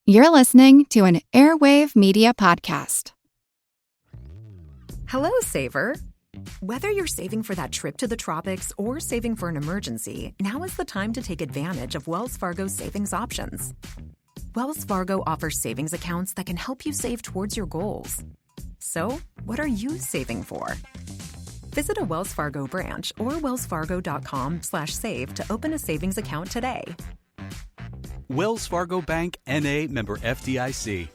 You're listening to an Airwave Media Podcast. Hello, Saver. Whether you're saving for that trip to the tropics or saving for an emergency, now is the time to take advantage of Wells Fargo's savings options. Wells Fargo offers savings accounts that can help you save towards your goals. So, what are you saving for? Visit a Wells Fargo branch or wellsfargo.com/save to open a savings account today. Wells Fargo Bank, N.A., member FDIC.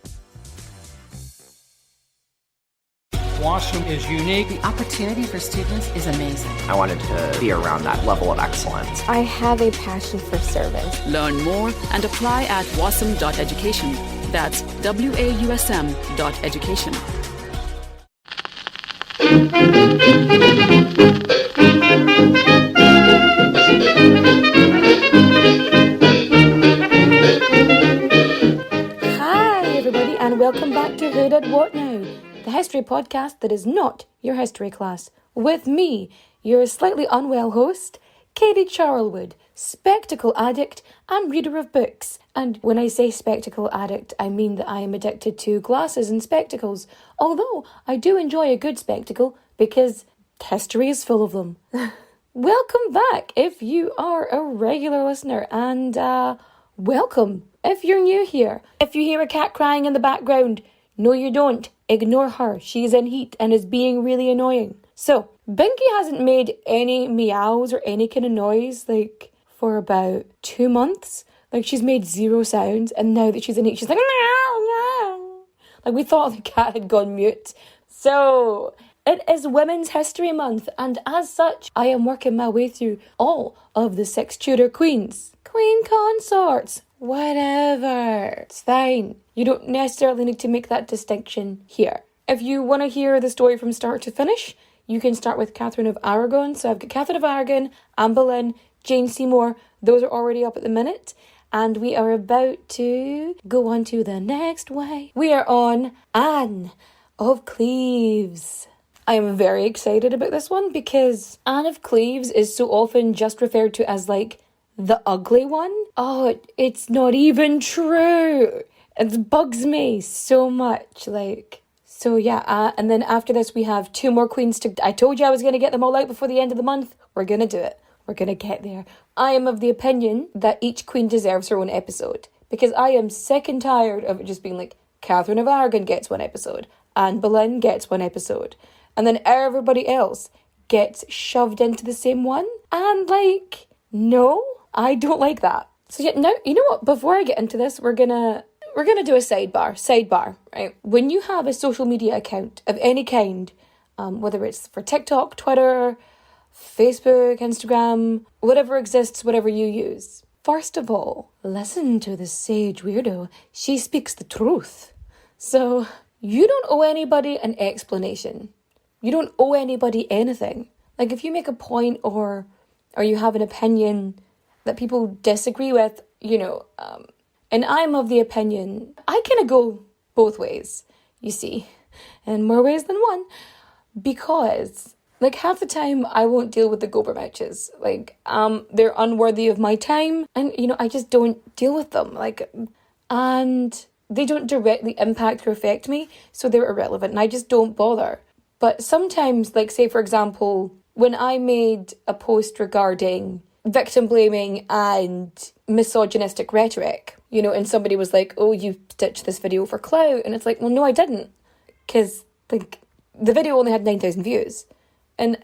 WashRoom is unique. The opportunity for students is amazing. I wanted to be around that level of excellence. I have a passion for service. Learn more and apply at wasm.education. That's WAUSM.education. Hi, everybody, and welcome back to Who Did What Now, the history podcast that is not your history class. With me, your slightly unwell host, Katie Charlwood, spectacle addict and reader of books. And when I say spectacle addict, I mean that I am addicted to glasses and spectacles, although I do enjoy a good spectacle because history is full of them. Welcome back if you are a regular listener, and welcome if you're new here. If you hear a cat crying in the background, no you don't. Ignore her. She's in heat and is being really annoying. So, Binky hasn't made any meows or any kind of noise, for about 2 months. She's made zero sounds, and now that she's in heat, she's like, meow, meow. We thought the cat had gone mute. So, it is Women's History Month, and as such, I am working my way through all of the 6 Tudor queens. Queen consorts. Whatever. It's fine. You don't necessarily need to make that distinction here. If you want to hear the story from start to finish, you can start with Catherine of Aragon. So I've got Catherine of Aragon, Anne Boleyn, Jane Seymour. Those are already up at the minute. And we are about to go on to the next way. We are on Anne of Cleves. I am very excited about this one because Anne of Cleves is so often just referred to as the ugly one. Oh, it's not even true. It bugs me so much. So yeah, and then after this we have 2 more queens I told you I was going to get them all out before the end of the month. We're going to do it. We're going to get there. I am of the opinion that each queen deserves her own episode because I am sick and tired of it just being Catherine of Aragon gets 1 episode, Anne Boleyn gets 1 episode, and then everybody else gets shoved into the same one. And no, I don't like that. So yeah, now, you know what? Before I get into this, we're gonna do a sidebar, right? When you have a social media account of any kind, whether it's for TikTok, Twitter, Facebook, Instagram, whatever exists, whatever you use, first of all, listen to the sage weirdo. She speaks the truth. So you don't owe anybody an explanation. You don't owe anybody anything. If you make a point or you have an opinion that people disagree with, and I'm of the opinion, I kind of go both ways, you see, in more ways than one, because, half the time I won't deal with the Gober matches. They're unworthy of my time, and, I just don't deal with them, and they don't directly impact or affect me, so they're irrelevant, and I just don't bother. But sometimes, say, for example, when I made a post regarding victim blaming and misogynistic rhetoric, and somebody was like, oh, you stitched this video for clout, and it's well, no, I didn't, because the video only had 9,000 views, and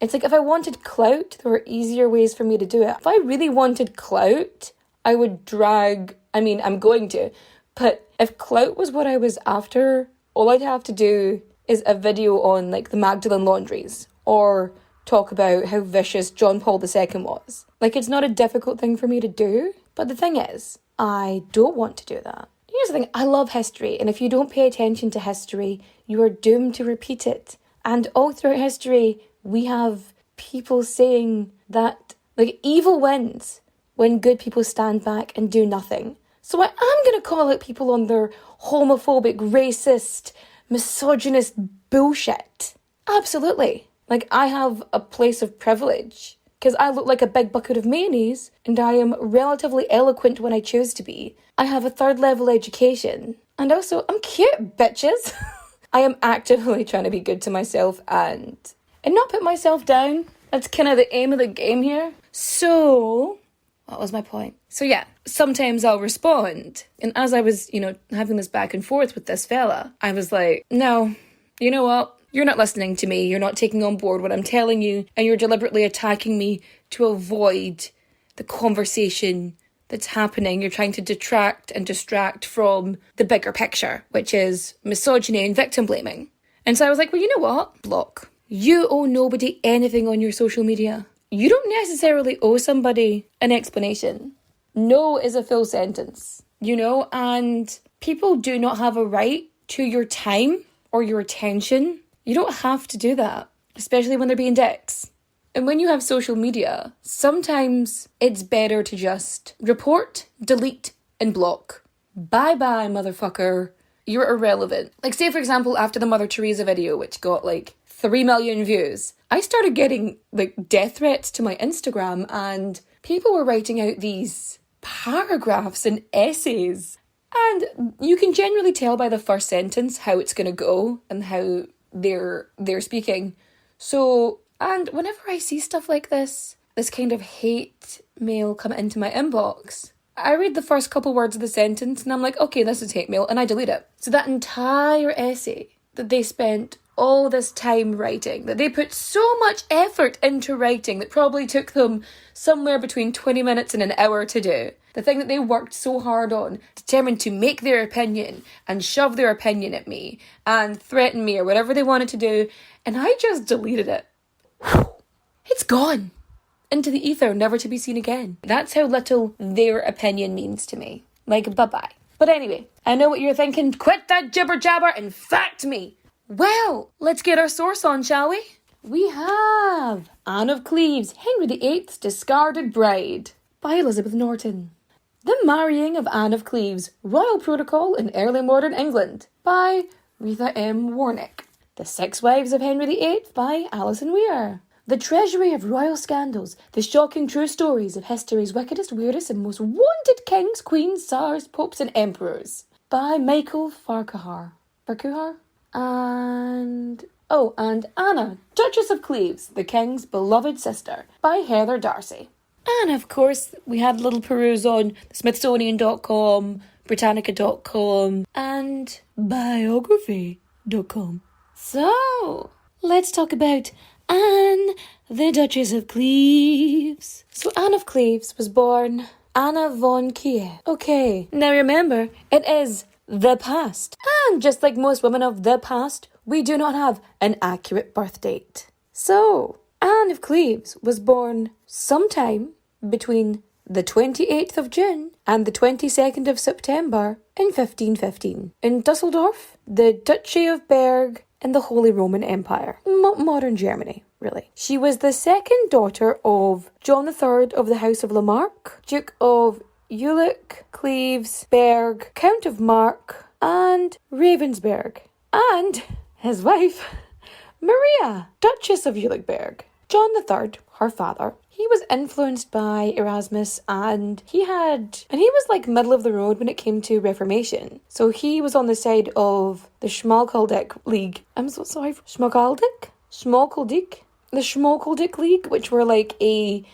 it's if I wanted clout, there were easier ways for me to do it. If I really wanted clout, I would I'm going to, but if clout was what I was after, all I'd have to do is a video on the Magdalen laundries, or talk about how vicious John Paul II was. It's not a difficult thing for me to do, but the thing is, I don't want to do that. Here's the thing, I love history, and if you don't pay attention to history, you are doomed to repeat it. And all throughout history, we have people saying that, evil wins when good people stand back and do nothing. So I am going to call out people on their homophobic, racist, misogynist bullshit. Absolutely. I have a place of privilege because I look like a big bucket of mayonnaise, and I am relatively eloquent when I choose to be. I have a 3rd level education, and also I'm cute, bitches. I am actively trying to be good to myself and not put myself down. That's kind of the aim of the game here. So, what was my point? So yeah, sometimes I'll respond. And as I was, having this back and forth with this fella, I was like, no, you know what? You're not listening to me. You're not taking on board what I'm telling you. And you're deliberately attacking me to avoid the conversation that's happening. You're trying to detract and distract from the bigger picture, which is misogyny and victim blaming. And so I was like, well, you know what? Block. You owe nobody anything on your social media. You don't necessarily owe somebody an explanation. No is a full sentence, and people do not have a right to your time or your attention. You don't have to do that, especially when they're being dicks. And when you have social media, sometimes it's better to just report, delete, and block. Bye-bye, motherfucker. You're irrelevant. Like, say, for example, after the Mother Teresa video, which got, 3 million views, I started getting, death threats to my Instagram, and people were writing out these paragraphs and essays. And you can generally tell by the first sentence how it's going to go and how they're speaking. So, and whenever I see stuff like this kind of hate mail come into my inbox, I read the first couple words of the sentence and I'm like, okay, this is hate mail, and I delete it. So that entire essay that they spent all this time writing, that they put so much effort into writing, that probably took them somewhere between 20 minutes and an hour to do, the thing that they worked so hard on, determined to make their opinion and shove their opinion at me and threaten me or whatever they wanted to do, and I just deleted it. It's gone into the ether, never to be seen again. That's how little their opinion means to me. Bye-bye. But anyway, I know what you're thinking. Quit that jibber jabber and fact me. Well, let's get our source on, shall we? We have Anne of Cleves, Henry VIII's discarded bride, by Elizabeth Norton. The Marrying of Anne of Cleves, Royal Protocol in Early Modern England, by Retha M. Warnick. The Six Wives of Henry VIII, by Alison Weir. The Treasury of Royal Scandals, the shocking true stories of history's wickedest, weirdest and most wanted kings, queens, tsars, popes and emperors, by Michael Farquhar. And Anna, Duchess of Cleves, the King's beloved sister, by Heather Darcy. And of course, we had a little peruse on Smithsonian.com, Britannica.com, and biography.com. So, let's talk about Anne, the Duchess of Cleves. So Anne of Cleves was born Anna von Kiev. Okay, now remember, it is the past. And just like most women of the past, we do not have an accurate birth date. So, Anne of Cleves was born sometime between the 28th of June and the 22nd of September in 1515 in Dusseldorf, the Duchy of Berg, in the Holy Roman Empire. Modern Germany, really. She was the second daughter of John III of the House of Lamarck, Duke of Jülich, Cleves, Berg, Count of Mark, and Ravensberg, and his wife, Maria, Duchess of Jülichberg. John III, her father, he was influenced by Erasmus, and he was middle of the road when it came to Reformation. So he was on the side of the Schmalkaldic League. I'm so sorry. Schmalkaldic? The Schmalkaldic League, which were a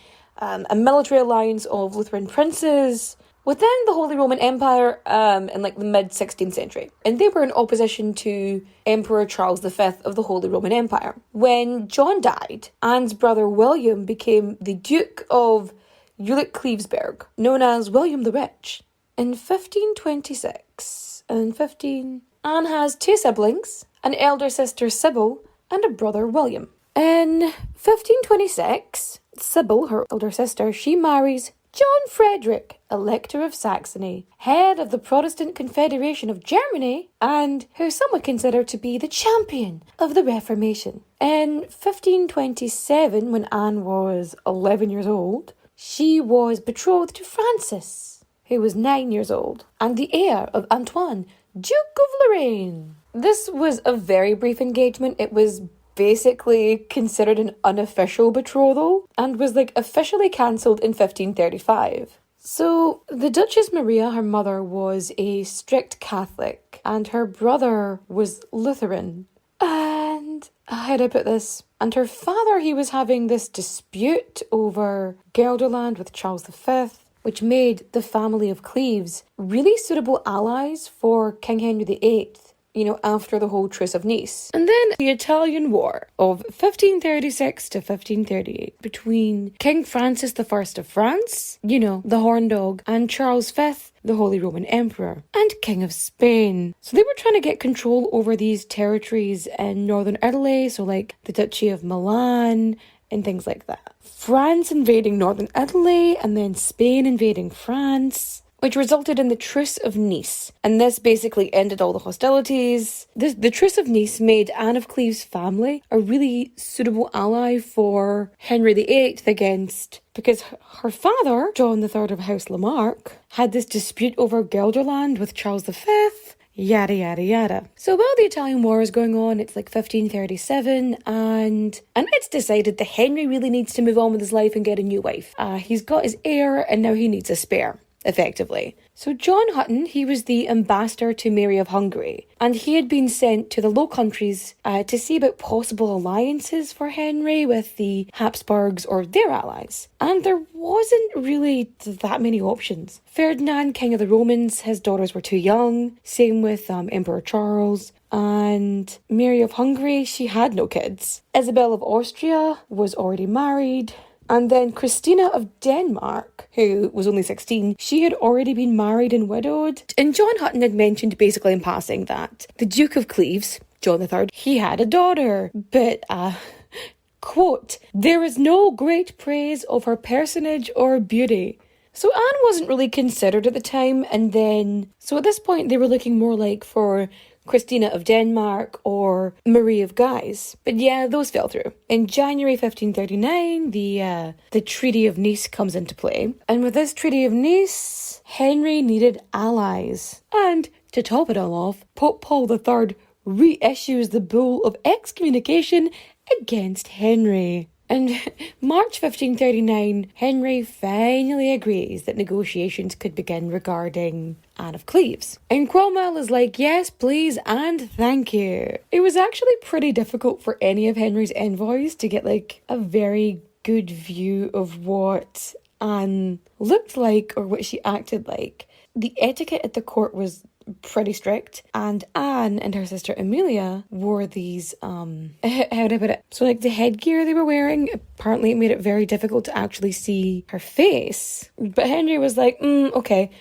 military alliance of Lutheran princes within the Holy Roman Empire in the mid-16th century. And they were in opposition to Emperor Charles V of the Holy Roman Empire. When John died, Anne's brother William became the Duke of Jülich-Clevesberg, known as William the Rich. In 1526 Anne has two siblings, an elder sister Sybil and a brother William. In 1526, Sybil, her elder sister, she marries John Frederick, Elector of Saxony, head of the Protestant Confederation of Germany, and who some would consider to be the champion of the Reformation. In 1527, when Anne was 11 years old, she was betrothed to Francis, who was 9 years old, and the heir of Antoine, Duke of Lorraine. This was a very brief engagement. It was basically considered an unofficial betrothal and was like officially cancelled in 1535. So the Duchess Maria, her mother, was a strict Catholic and her brother was Lutheran. And how do I put this? And her father, he was having this dispute over Gelderland with Charles V, which made the family of Cleves really suitable allies for King Henry VIII, after the whole Truce of Nice. And then the Italian War of 1536 to 1538 between King Francis I of France, the Horn Dog, and Charles V, the Holy Roman Emperor, and King of Spain. So they were trying to get control over these territories in northern Italy, so like the Duchy of Milan and things like that. France invading northern Italy, and then Spain invading France, which resulted in the Truce of Nice. And this basically ended all the hostilities. The Truce of Nice made Anne of Cleves' family a really suitable ally for Henry VIII because her father, John III of House Lamarck, had this dispute over Gelderland with Charles V, yada yada yada. So while the Italian War is going on, it's like 1537, and it's decided that Henry really needs to move on with his life and get a new wife. He's got his heir, and now he needs a spare, effectively. So John Hutton, he was the ambassador to Mary of Hungary, and he had been sent to the Low Countries to see about possible alliances for Henry with the Habsburgs or their allies. And there wasn't really that many options. Ferdinand, King of the Romans, his daughters were too young. Same with Emperor Charles. And Mary of Hungary, she had no kids. Isabel of Austria was already married. And then Christina of Denmark, who was only 16, she had already been married and widowed. And John Hutton had mentioned basically in passing that the Duke of Cleves, John III, he had a daughter. But, quote, "there is no great praise of her personage or beauty." So Anne wasn't really considered at the time. And then, so at this point, they were looking more like for Christina of Denmark or Marie of Guise. But yeah, those fell through. In January 1539, the Treaty of Nice comes into play. And with this Treaty of Nice, Henry needed allies. And to top it all off, Pope Paul III reissues the bull of excommunication against Henry. And March 1539, Henry finally agrees that negotiations could begin regarding Anne of Cleves. And Cromwell is like, yes, please, and thank you. It was actually pretty difficult for any of Henry's envoys to get like a very good view of what Anne looked like or what she acted like. The etiquette at the court was pretty strict, and Anne and her sister Amelia wore these how do I put it, so like the headgear they were wearing, apparently it made it very difficult to actually see her face. But Henry was like, okay,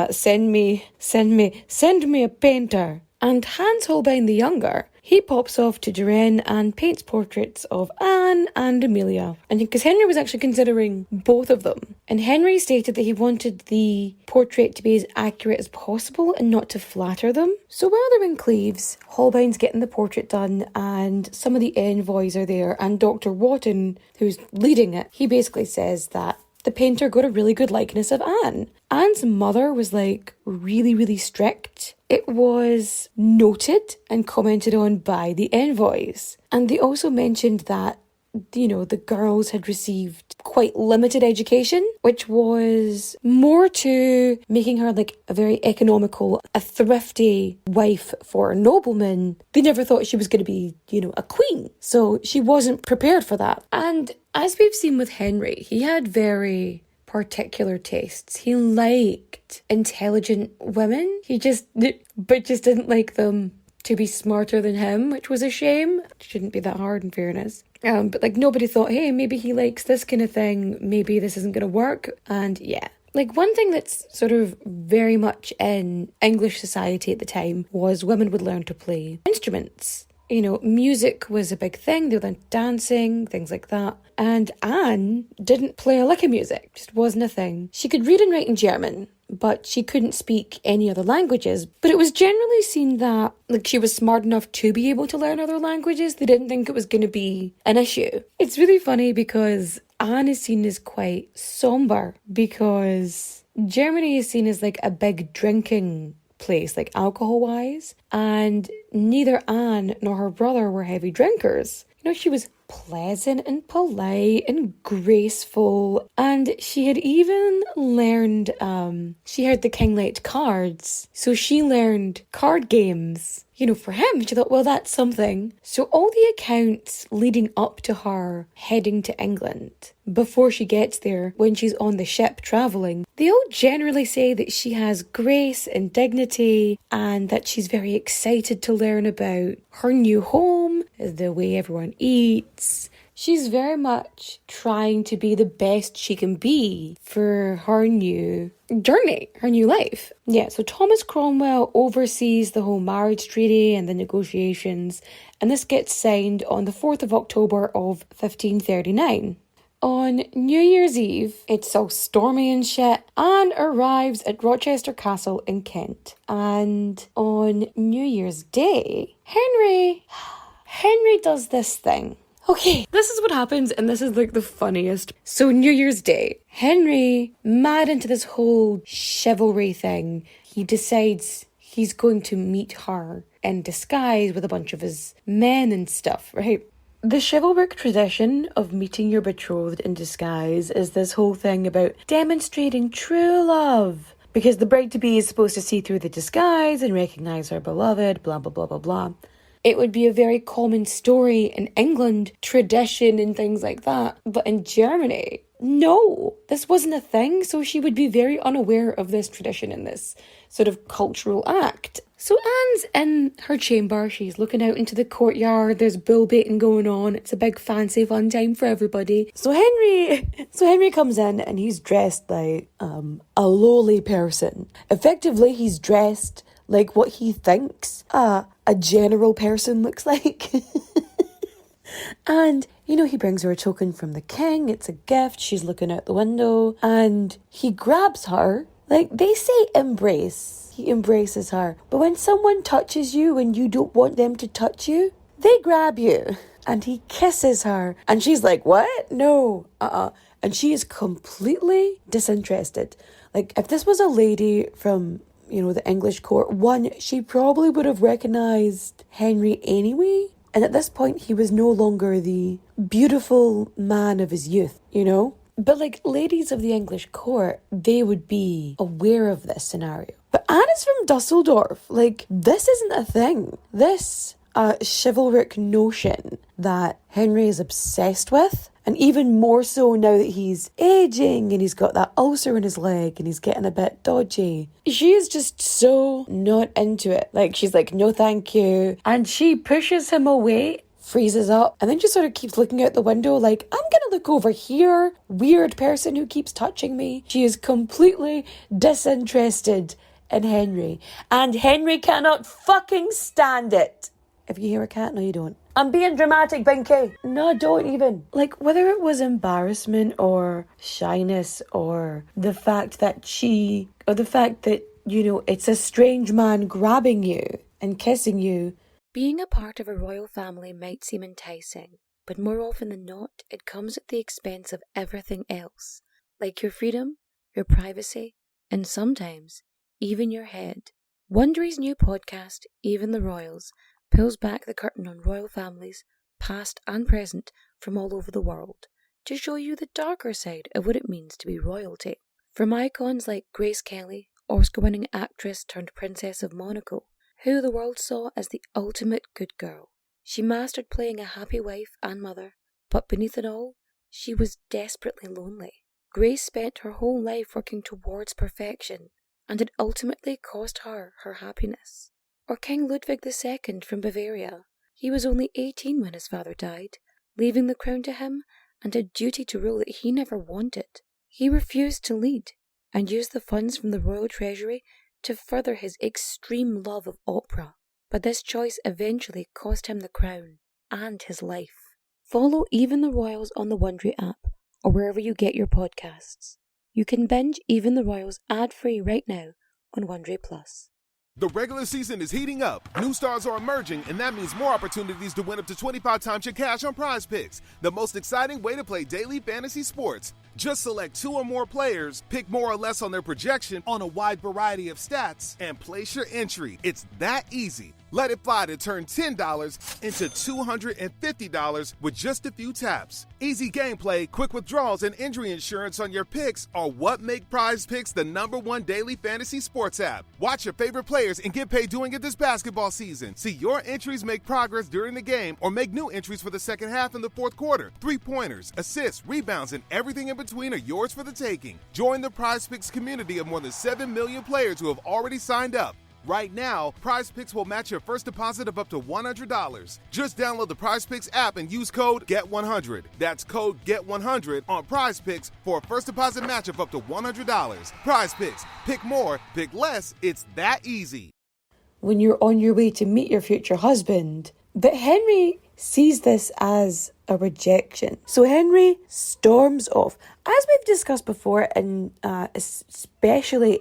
send me a painter. And Hans Holbein the Younger, he pops off to Duren and paints portraits of Anne and Amelia. And because Henry was actually considering both of them. And Henry stated that he wanted the portrait to be as accurate as possible and not to flatter them. So while they're in Cleves, Holbein's getting the portrait done and some of the envoys are there. And Dr. Wotton, who's leading it, he basically says that the painter got a really good likeness of Anne. Anne's mother was like really, really strict. It was noted and commented on by the envoys. And they also mentioned that, the girls had received quite limited education, which was more to making her like a very economical, a thrifty wife for a nobleman. They never thought she was going to be, a queen. So she wasn't prepared for that. And as we've seen with Henry, he had very particular tastes. He liked intelligent women. He just didn't like them to be smarter than him, which was a shame. It shouldn't be that hard, in fairness. But like nobody thought, hey, maybe he likes this kind of thing. Maybe this isn't going to work. And yeah. Like one thing that's sort of very much in English society at the time was women would learn to play instruments. Music was a big thing. They learned dancing, things like that. And Anne didn't play a lick of music. Just wasn't a thing. She could read and write in German, but she couldn't speak any other languages. But it was generally seen that like she was smart enough to be able to learn other languages. They didn't think it was going to be an issue. It's really funny because Anne is seen as quite somber because Germany is seen as like a big drinking place, like alcohol-wise, and neither Anne nor her brother were heavy drinkers. She was pleasant and polite and graceful, and she had even learned, she heard the king liked cards, so she learned card games. For him, she thought, well, that's something. So all the accounts leading up to her heading to England, before she gets there, when she's on the ship travelling, they all generally say that she has grace and dignity, and that she's very excited to learn about her new home, the way everyone eats. She's very much trying to be the best she can be for her new journey, her new life. Yeah, so Thomas Cromwell oversees the whole marriage treaty and the negotiations, and this gets signed on the 4th of October of 1539. On New Year's Eve, it's all stormy and shit. Anne arrives at Rochester Castle in Kent. And on New Year's Day, Henry does this thing. Okay, this is what happens, and this is like the funniest. So New Year's Day, Henry, mad into this whole chivalry thing, he decides he's going to meet her in disguise with a bunch of his men and stuff, right? The chivalric tradition of meeting your betrothed in disguise is this whole thing about demonstrating true love. Because the bride-to-be is supposed to see through the disguise and recognise her beloved, blah, blah, blah, blah, blah. It would be a very common story in England, tradition and things like that. But in Germany, no, this wasn't a thing. So she would be very unaware of this tradition and this sort of cultural act. So Anne's in her chamber. She's looking out into the courtyard. There's bull baiting going on. It's a big fancy fun time for everybody. So Henry comes in and he's dressed like a lowly person. Effectively, he's dressed like what he thinks a general person looks like. And, he brings her a token from the king. It's a gift. She's looking out the window. And he grabs her. Like, they say embrace. He embraces her. But when someone touches you and you don't want them to touch you, they grab you. And he kisses her. And she's like, what? No. And she is completely disinterested. Like, if this was a lady from the English court, she probably would have recognised Henry anyway. And at this point, he was no longer the beautiful man of his youth, But like ladies of the English court, they would be aware of this scenario. But Anne is from Dusseldorf. Like, this isn't a thing. This chivalric notion that Henry is obsessed with, and even more so now that he's aging and he's got that ulcer in his leg and he's getting a bit dodgy. She is just so not into it. Like, she's like, no thank you. And she pushes him away, freezes up, and then just sort of keeps looking out the window like, I'm gonna look over here. Weird person who keeps touching me. She is completely disinterested in Henry. And Henry cannot fucking stand it. If you hear a cat, no you don't. I'm being dramatic, Binky. No, don't even. Like, whether it was embarrassment or shyness or the fact that it's a strange man grabbing you and kissing you. Being a part of a royal family might seem enticing, but more often than not, it comes at the expense of everything else, like your freedom, your privacy, and sometimes even your head. Wondery's new podcast, Even the Royals, pulls back the curtain on royal families, past and present, from all over the world, to show you the darker side of what it means to be royalty. From icons like Grace Kelly, Oscar-winning actress turned Princess of Monaco, who the world saw as the ultimate good girl. She mastered playing a happy wife and mother, but beneath it all, she was desperately lonely. Grace spent her whole life working towards perfection, and it ultimately cost her her happiness. Or King Ludwig II from Bavaria. He was only 18 when his father died, leaving the crown to him and a duty to rule that he never wanted. He refused to lead and used the funds from the royal treasury to further his extreme love of opera. But this choice eventually cost him the crown and his life. Follow Even the Royals on the Wondery app or wherever you get your podcasts. You can binge Even the Royals ad-free right now on Wondery Plus. The regular season is heating up. New stars are emerging, and that means more opportunities to win up to 25 times your cash on Prize Picks, the most exciting way to play daily fantasy sports. Just select 2 or more players, pick more or less on their projection on a wide variety of stats, and place your entry. It's that easy. Let it fly to turn $10 into $250 with just a few taps. Easy gameplay, quick withdrawals, and injury insurance on your picks are what make Prize Picks the #1 daily fantasy sports app. Watch your favorite players and get paid doing it this basketball season. See your entries make progress during the game or make new entries for the second half in the fourth quarter. 3-pointers, assists, rebounds, and everything in between are yours for the taking. Join the Prize Picks community of more than 7 million players who have already signed up. Right now, Prize Picks will match your first deposit of up to $100. Just download the Prize Picks app and use code GET100. That's code GET100 on Prize Picks for a first deposit match of up to $100. Prize Picks. Pick more, pick less. It's that easy. When you're on your way to meet your future husband. But Henry sees this as a rejection. So Henry storms off. As we've discussed before, and especially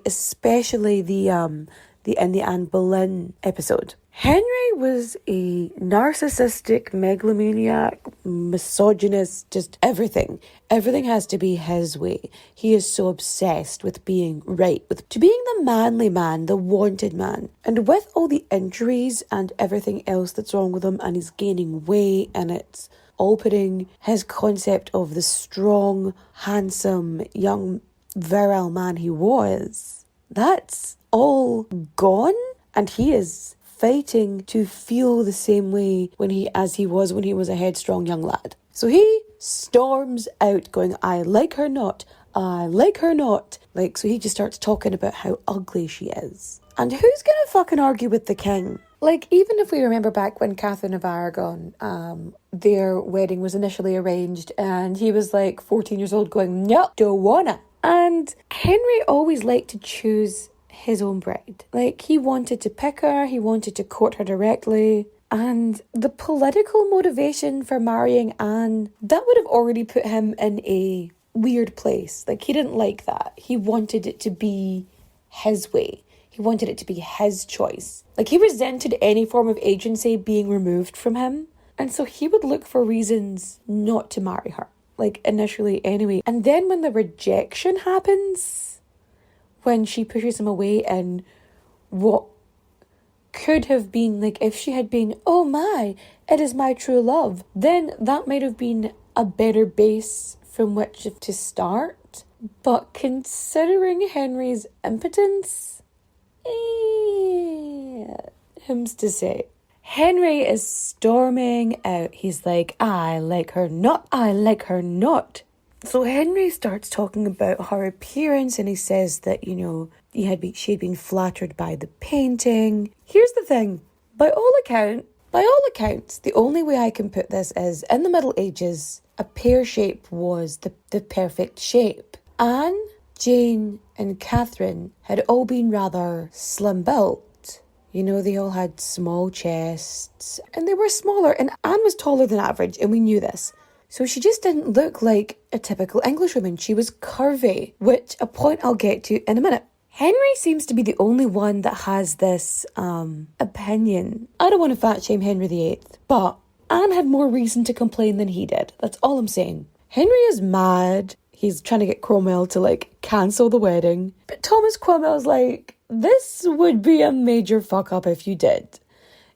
in the Anne Boleyn episode. Henry was a narcissistic, megalomaniac, misogynist, just everything. Everything has to be his way. He is so obsessed with being right, with being the manly man, the wanted man. And with all the injuries and everything else that's wrong with him, and he's gaining weight, and it's all putting his concept of the strong, handsome, young, virile man he was, that's all gone, and he is fighting to feel the same way as he was when he was a headstrong young lad. So he storms out going, I like her not. So he just starts talking about how ugly she is. And who's gonna fucking argue with the king? Even if we remember back when Catherine of Aragon, their wedding was initially arranged, and he was 14 years old going, no, don't wanna. And Henry always liked to choose his own bride. He wanted to pick her, he wanted to court her directly, and the political motivation for marrying Anne, that would have already put him in a weird place. He didn't like that. He wanted it to be his way. He wanted it to be his choice. He resented any form of agency being removed from him, and so he would look for reasons not to marry her, initially anyway. And then when the rejection happens, when she pushes him away in what could have been, if she had been, oh my, it is my true love, then that might have been a better base from which to start. But considering Henry's impotence, him's to say. Henry is storming out. He's like, I like her not, I like her not. So Henry starts talking about her appearance, and he says that, she had been flattered by the painting. Here's the thing. By all accounts, the only way I can put this is, in the Middle Ages, a pear shape was the perfect shape. Anne, Jane, and Catherine had all been rather slim built. They all had small chests, and they were smaller, and Anne was taller than average, and we knew this. So she just didn't look like a typical Englishwoman. She was curvy, which a point I'll get to in a minute. Henry seems to be the only one that has this opinion. I don't want to fat shame Henry VIII, but Anne had more reason to complain than he did. That's all I'm saying. Henry is mad. He's trying to get Cromwell to cancel the wedding. But Thomas Cromwell's this would be a major fuck up if you did.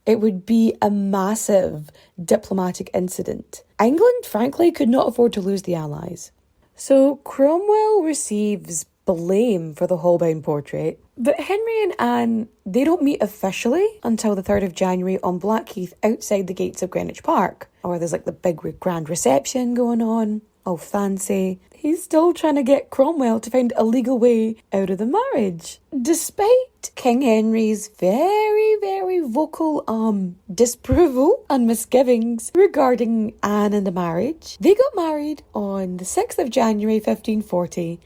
It would be a massive diplomatic incident. England, frankly, could not afford to lose the Allies. So Cromwell receives blame for the Holbein portrait. But Henry and Anne, they don't meet officially until the 3rd of January on Blackheath outside the gates of Greenwich Park. Or there's the big grand reception going on, all fancy. He's still trying to get Cromwell to find a legal way out of the marriage. Despite King Henry's very, very vocal disapproval and misgivings regarding Anne and the marriage, they got married on the 6th of January 1540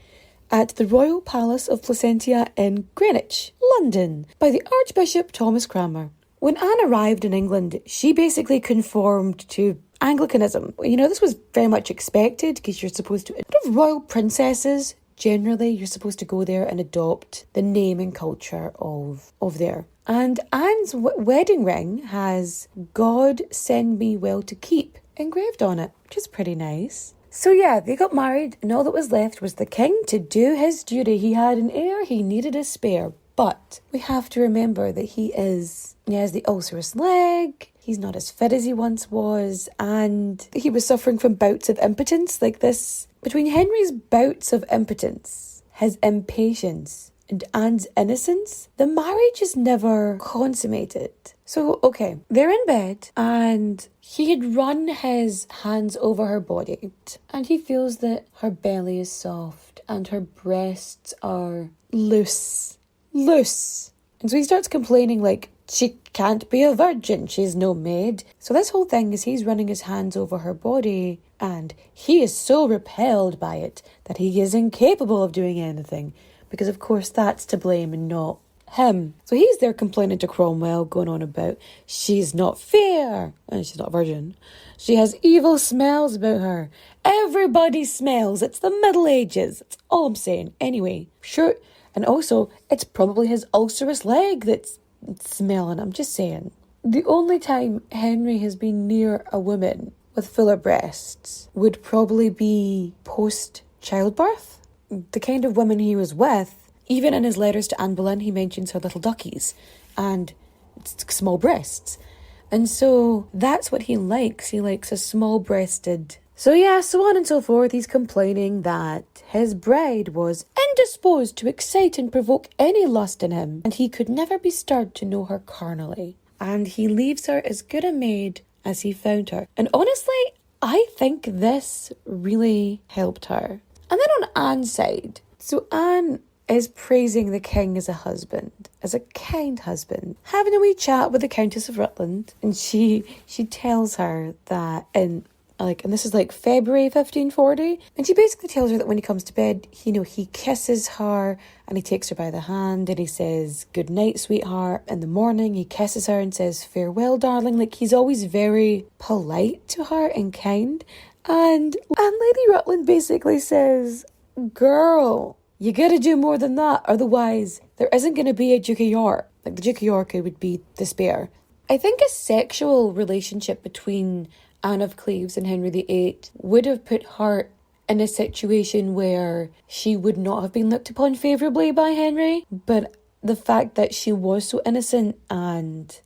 at the Royal Palace of Placentia in Greenwich, London, by the Archbishop Thomas Cranmer. When Anne arrived in England, she basically conformed to Anglicanism. This was very much expected because you're supposed to, royal princesses, generally, you're supposed to go there and adopt the name and culture of there. And Anne's wedding ring has God send me well to keep engraved on it, which is pretty nice. So yeah, they got married, and all that was left was the king to do his duty. He had an heir, he needed a spare. But we have to remember that he has the ulcerous leg, he's not as fit as he once was, and he was suffering from bouts of impotence like this. Between Henry's bouts of impotence, his impatience, and Anne's innocence, the marriage is never consummated. So, okay, they're in bed, and he had run his hands over her body, and he feels that her belly is soft, and her breasts are loose. And so he starts complaining like, she can't be a virgin, she's no maid. So this whole thing is he's running his hands over her body, and he is so repelled by it that he is incapable of doing anything. Because of course that's to blame and not him. So he's there complaining to Cromwell, going on about she's not fair and she's not a virgin. She has evil smells about her. Everybody smells. It's the Middle Ages. That's all I'm saying. Anyway, sure. And also, it's probably his ulcerous leg that's smelling. I'm just saying. The only time Henry has been near a woman with fuller breasts would probably be post-childbirth. The kind of woman he was with, even in his letters to Anne Boleyn, he mentions her little duckies and small breasts. And so that's what he likes. He likes a small-breasted. So yeah, so on and so forth. He's complaining that his bride was indisposed to excite and provoke any lust in him, and he could never be stirred to know her carnally. And he leaves her as good a maid as he found her. And honestly, I think this really helped her. And then on Anne's side, so Anne is praising the king as a husband, as a kind husband, having a wee chat with the Countess of Rutland, and she tells her that and this is like February 1540, and she basically tells her that when he comes to bed, he kisses her and he takes her by the hand and he says, "Good night, sweetheart." In the morning, he kisses her and says, "Farewell, darling." Like, he's always very polite to her and kind. And Lady Rutland basically says, "Girl, you gotta do more than that, otherwise there isn't going to be a Duke of York." Like, the Duke of York would be the spare. I think a sexual relationship between Anne of Cleves and Henry VIII would have put her in a situation where she would not have been looked upon favourably by Henry. But the fact that she was so innocent, and,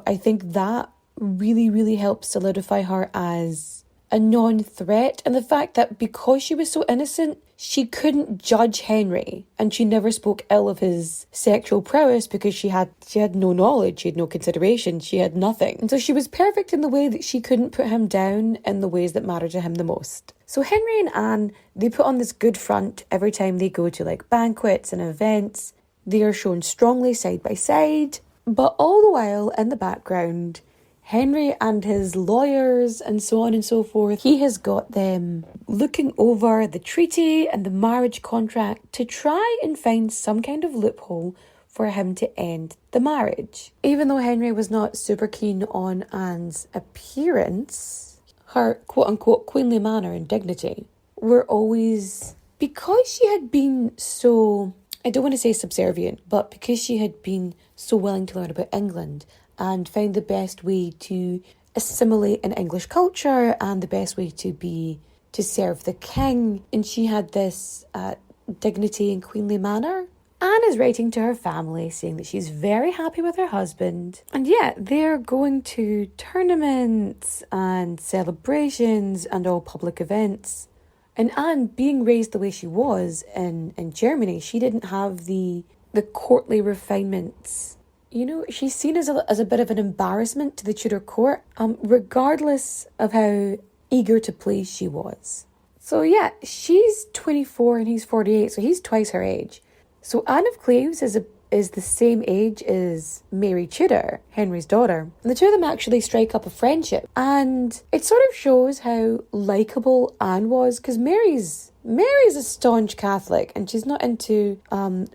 I think that really, really helped solidify her as a non-threat. And the fact that because she was so innocent, she couldn't judge Henry, and she never spoke ill of his sexual prowess because she had no knowledge, she had no consideration, she had nothing. And so she was perfect in the way that she couldn't put him down in the ways that mattered to him the most. So Henry and Anne, they put on this good front every time they go to banquets and events. They are shown strongly side by side, but all the while in the background, Henry and his lawyers and so on and so forth, he has got them looking over the treaty and the marriage contract to try and find some kind of loophole for him to end the marriage. Even though Henry was not super keen on Anne's appearance, her quote-unquote queenly manner and dignity were always, because she had been so, I don't want to say subservient, but because she had been so willing to learn about England and find the best way to assimilate in English culture and the best way to serve the king. And she had this dignity and queenly manner. Anne is writing to her family saying that she's very happy with her husband. And yeah, they're going to tournaments and celebrations and all public events. And Anne, being raised the way she was in Germany, she didn't have the courtly refinements. She's seen as a bit of an embarrassment to the Tudor court, regardless of how eager to please she was. So yeah, she's 24 and he's 48, so he's twice her age. So Anne of Cleves is the same age as Mary Tudor, Henry's daughter. And the two of them actually strike up a friendship. And it sort of shows how likeable Anne was, because Mary's a staunch Catholic and she's not into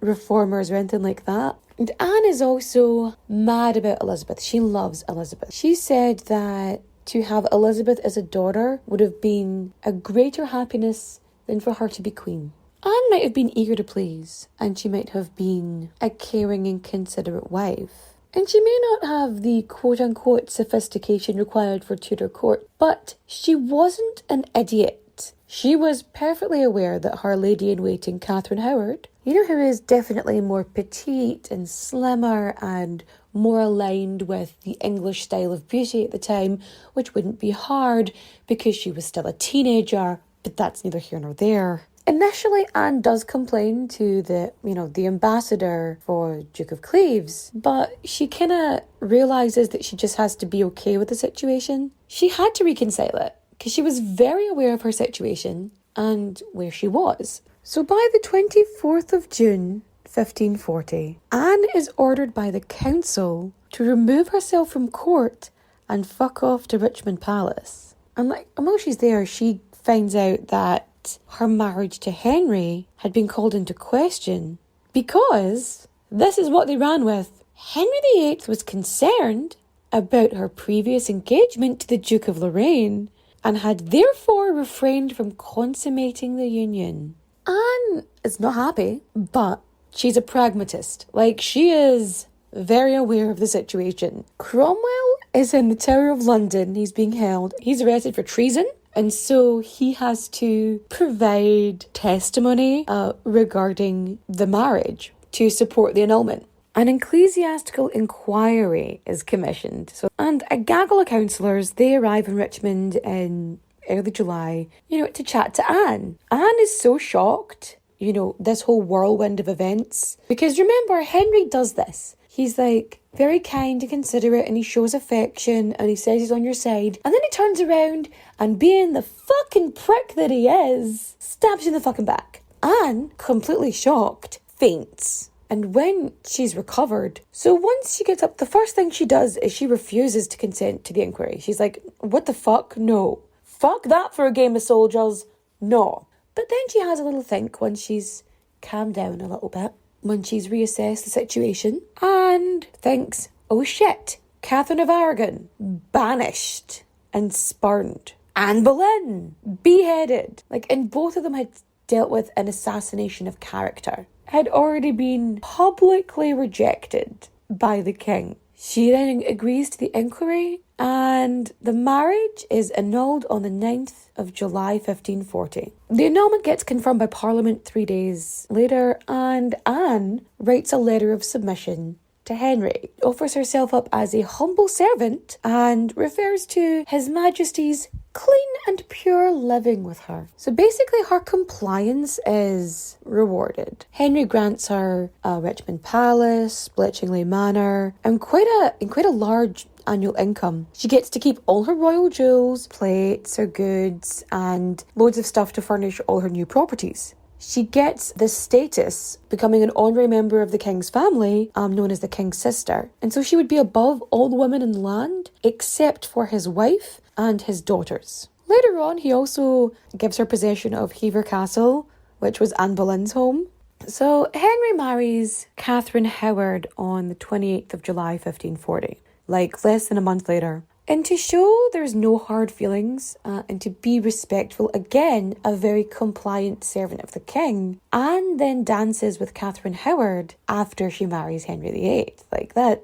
reformers or anything like that. And Anne is also mad about Elizabeth. She loves Elizabeth. She said that to have Elizabeth as a daughter would have been a greater happiness than for her to be queen. Anne might have been eager to please, and she might have been a caring and considerate wife. And she may not have the quote-unquote sophistication required for Tudor court, but she wasn't an idiot. But she was perfectly aware that her lady-in-waiting, Catherine Howard, you know, who is definitely more petite and slimmer and more aligned with the English style of beauty at the time, which wouldn't be hard because she was still a teenager, but that's neither here nor there. Initially, Anne does complain to the ambassador for Duke of Cleves, but she kind of realises that she just has to be okay with the situation. She had to reconcile it because she was very aware of her situation and where she was. So by the 24th of June, 1540, Anne is ordered by the council to remove herself from court and fuck off to Richmond Palace. And while she's there, she finds out that her marriage to Henry had been called into question because, this is what they ran with, Henry VIII was concerned about her previous engagement to the Duke of Lorraine and had therefore refrained from consummating the union. Anne is not happy, but she's a pragmatist. She is very aware of the situation. Cromwell is in the Tower of London. He's being held. He's arrested for treason. And so he has to provide testimony regarding the marriage to support the annulment. An ecclesiastical inquiry is commissioned. And a gaggle of councillors, they arrive in Richmond in early July, to chat to Anne. Anne is so shocked, this whole whirlwind of events. Because remember, Henry does this. He's very kind and considerate, and he shows affection and he says he's on your side. And then he turns around and, being the fucking prick that he is, stabs you in the fucking back. Anne, completely shocked, faints. And when she's recovered, so once she gets up, the first thing she does is she refuses to consent to the inquiry. She's like, what the fuck? No. Fuck that for a game of soldiers. No. But then she has a little think once she's calmed down a little bit, when she's reassessed the situation, and thinks, oh shit, Catherine of Aragon, banished and spurned. Anne Boleyn, beheaded. And both of them had dealt with an assassination of character, had already been publicly rejected by the king. She then agrees to the inquiry, and the marriage is annulled on the 9th of July 1540. The annulment gets confirmed by Parliament 3 days later, and Anne writes a letter of submission to Henry, offers herself up as a humble servant, and refers to His Majesty's clean and pure living with her. So basically her compliance is rewarded. Henry grants her a Richmond Palace, Bletchingley Manor, and quite a large annual income. She gets to keep all her royal jewels, plates, her goods, and loads of stuff to furnish all her new properties. She gets this status, becoming an honorary member of the king's family, known as the king's sister. And so she would be above all the women in the land, except for his wife and his daughters. Later on, he also gives her possession of Hever Castle, which was Anne Boleyn's home. So Henry marries Catherine Howard on the 28th of July 1540, less than a month later. And to show there's no hard feelings and to be respectful, again, a very compliant servant of the king, Anne then dances with Catherine Howard after she marries Henry VIII.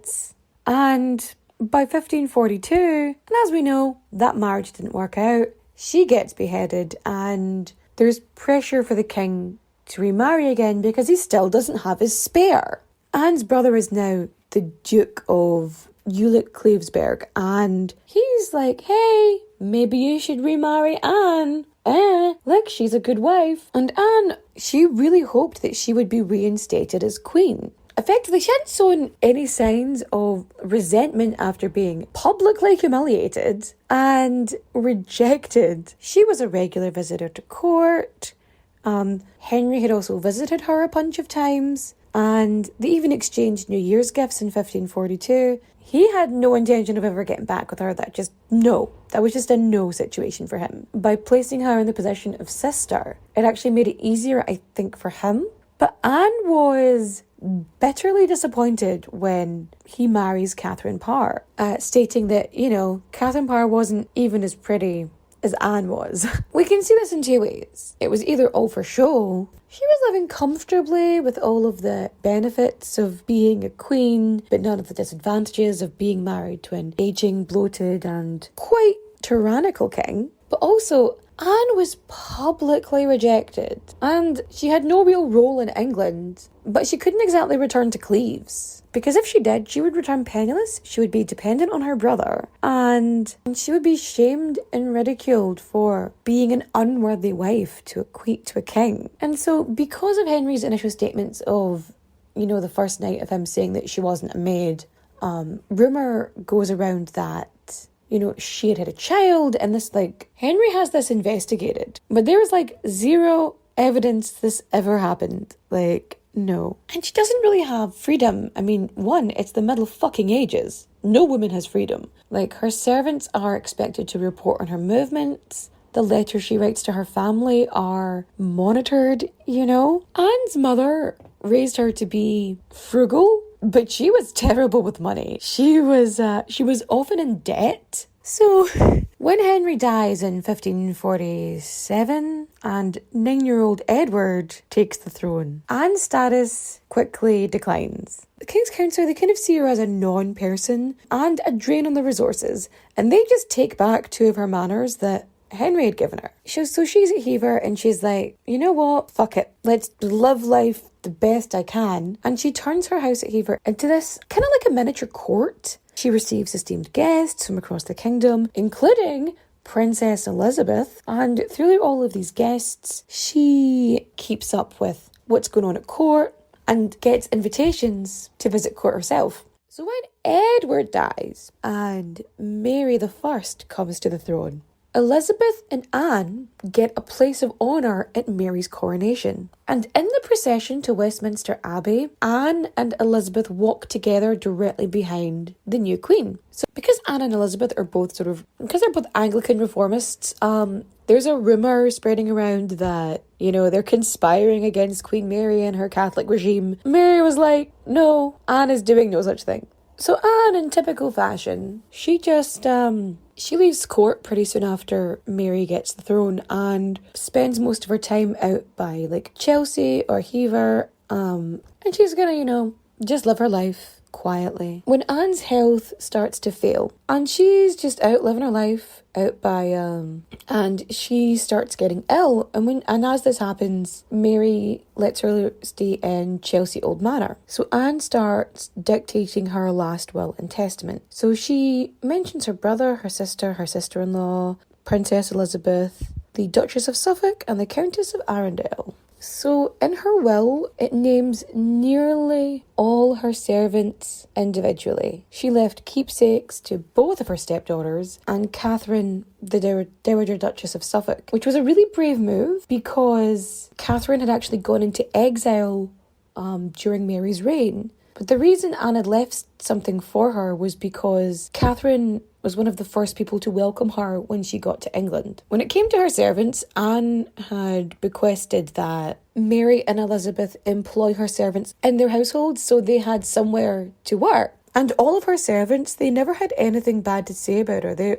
And by 1542, and as we know, that marriage didn't work out. She gets beheaded, and there's pressure for the king to remarry again because he still doesn't have his spare. Anne's brother is now the Duke of Clevesburg, and he's like, hey, maybe you should remarry Anne. She's a good wife. And Anne, she really hoped that she would be reinstated as queen. Effectively, she hadn't shown any signs of resentment after being publicly humiliated and rejected. She was a regular visitor to court. Henry had also visited her a bunch of times, and they even exchanged New Year's gifts in 1542. He had no intention of ever getting back with her. That was just a no situation for him. By placing her in the position of sister, it actually made it easier, I think, for him. But Anne was bitterly disappointed when he marries Catherine Parr, stating that, Catherine Parr wasn't even as pretty as Anne was. We can see this in two ways. It was either all for show. She was living comfortably with all of the benefits of being a queen, but none of the disadvantages of being married to an aging, bloated, and quite tyrannical king. But also, Anne was publicly rejected, and she had no real role in England, but she couldn't exactly return to Cleves. Because if she did, she would return penniless, she would be dependent on her brother, and she would be shamed and ridiculed for being an unworthy wife to a king. And so, because of Henry's initial statements of, the first night of him saying that she wasn't a maid, rumour goes around that she had a child, and Henry has this investigated. But there is, zero evidence this ever happened. No. And she doesn't really have freedom. I mean, one, it's the Middle fucking Ages. No woman has freedom. Her servants are expected to report on her movements. The letters she writes to her family are monitored, Anne's mother raised her to be frugal, but she was terrible with money. She was often in debt. So, when Henry dies in 1547 and 9-year-old Edward takes the throne, Anne's status quickly declines. The King's Counsel, they kind of see her as a non-person and a drain on the resources, and they just take back 2 of her manors that Henry had given her. So she's at Hever and she's like, you know what, fuck it, let's live life the best I can. And she turns her house at Hever into this kind of like a miniature court. She receives esteemed guests from across the kingdom, including Princess Elizabeth. And through all of these guests, she keeps up with what's going on at court and gets invitations to visit court herself. So when Edward dies and Mary I comes to the throne, Elizabeth and Anne get a place of honour at Mary's coronation. And in the procession to Westminster Abbey, Anne and Elizabeth walk together directly behind the new queen. So because Anne and Elizabeth are both because they're both Anglican reformists, there's a rumour spreading around that, they're conspiring against Queen Mary and her Catholic regime. Mary was like, no, Anne is doing no such thing. So Anne, in typical fashion, she just, she leaves court pretty soon after Mary gets the throne and spends most of her time out by, Chelsea or Hever, and she's gonna, just live her life quietly. When Anne's health starts to fail, and she's just out living her life out by, and she starts getting ill, and as this happens, Mary lets her stay in Chelsea Old Manor. So Anne starts dictating her last will and testament. So she mentions her brother, her sister, her sister-in-law, Princess Elizabeth, the Duchess of Suffolk, and the Countess of Arundel. So in her will, it names nearly all her servants individually. She left keepsakes to both of her stepdaughters and Catherine, the Dowager Duchess of Suffolk, which was a really brave move because Catherine had actually gone into exile during Mary's reign. But the reason Anne had left something for her was because Catherine was one of the first people to welcome her when she got to England. When it came to her servants, Anne had bequested that Mary and Elizabeth employ her servants in their households so they had somewhere to work. And all of her servants, they never had anything bad to say about her.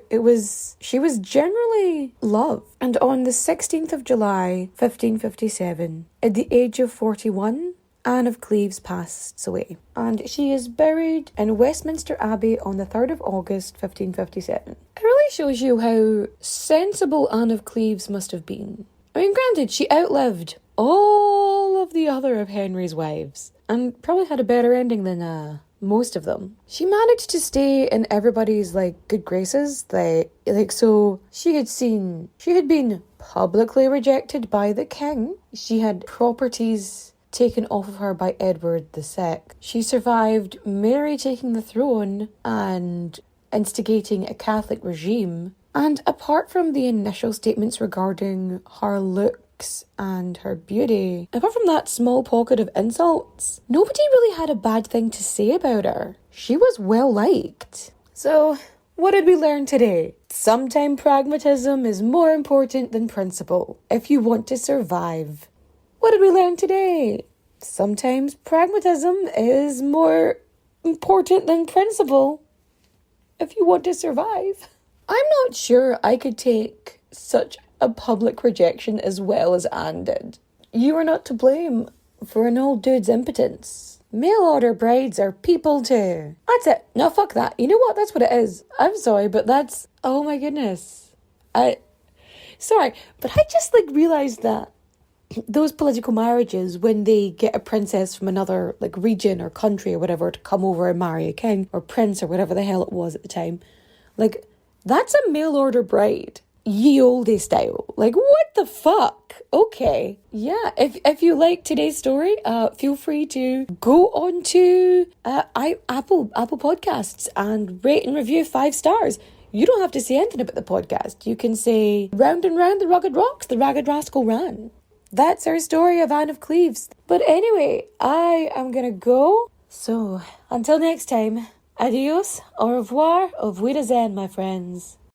She was generally loved. And on the 16th of July, 1557, at the age of 41, Anne of Cleves passed away, and she is buried in Westminster Abbey on the 3rd of August, 1557. It really shows you how sensible Anne of Cleves must have been. I mean, granted, she outlived all of the other of Henry's wives, and probably had a better ending than most of them. She managed to stay in everybody's good graces. So she had been publicly rejected by the king. She had properties taken off of her by Edward VI. She survived Mary taking the throne and instigating a Catholic regime. And apart from the initial statements regarding her looks and her beauty, apart from that small pocket of insults, nobody really had a bad thing to say about her. She was well liked. So, what did we learn today? Sometimes pragmatism is more important than principle if you want to survive. What did we learn today? Sometimes pragmatism is more important than principle if you want to survive. I'm not sure I could take such a public rejection as well as Anne did. You are not to blame for an old dude's impotence. Mail order brides are people too. That's it. No, fuck that. You know what? That's what it is. I'm sorry, but that's... Oh my goodness. Sorry, but I just like realised that those political marriages, when they get a princess from another like region or country or whatever to come over and marry a king or prince or whatever the hell it was at the time, like that's a mail order bride, ye olde style. Like what the fuck? Okay, yeah. If you like today's story, feel free to go on to Apple Podcasts and rate and review 5 stars. You don't have to say anything about the podcast. You can say, round and round the rugged rocks, the ragged rascal ran. That's our story of Anne of Cleves. But anyway, I am going to go. So, until next time, adios, au revoir, auf Wiedersehen, my friends.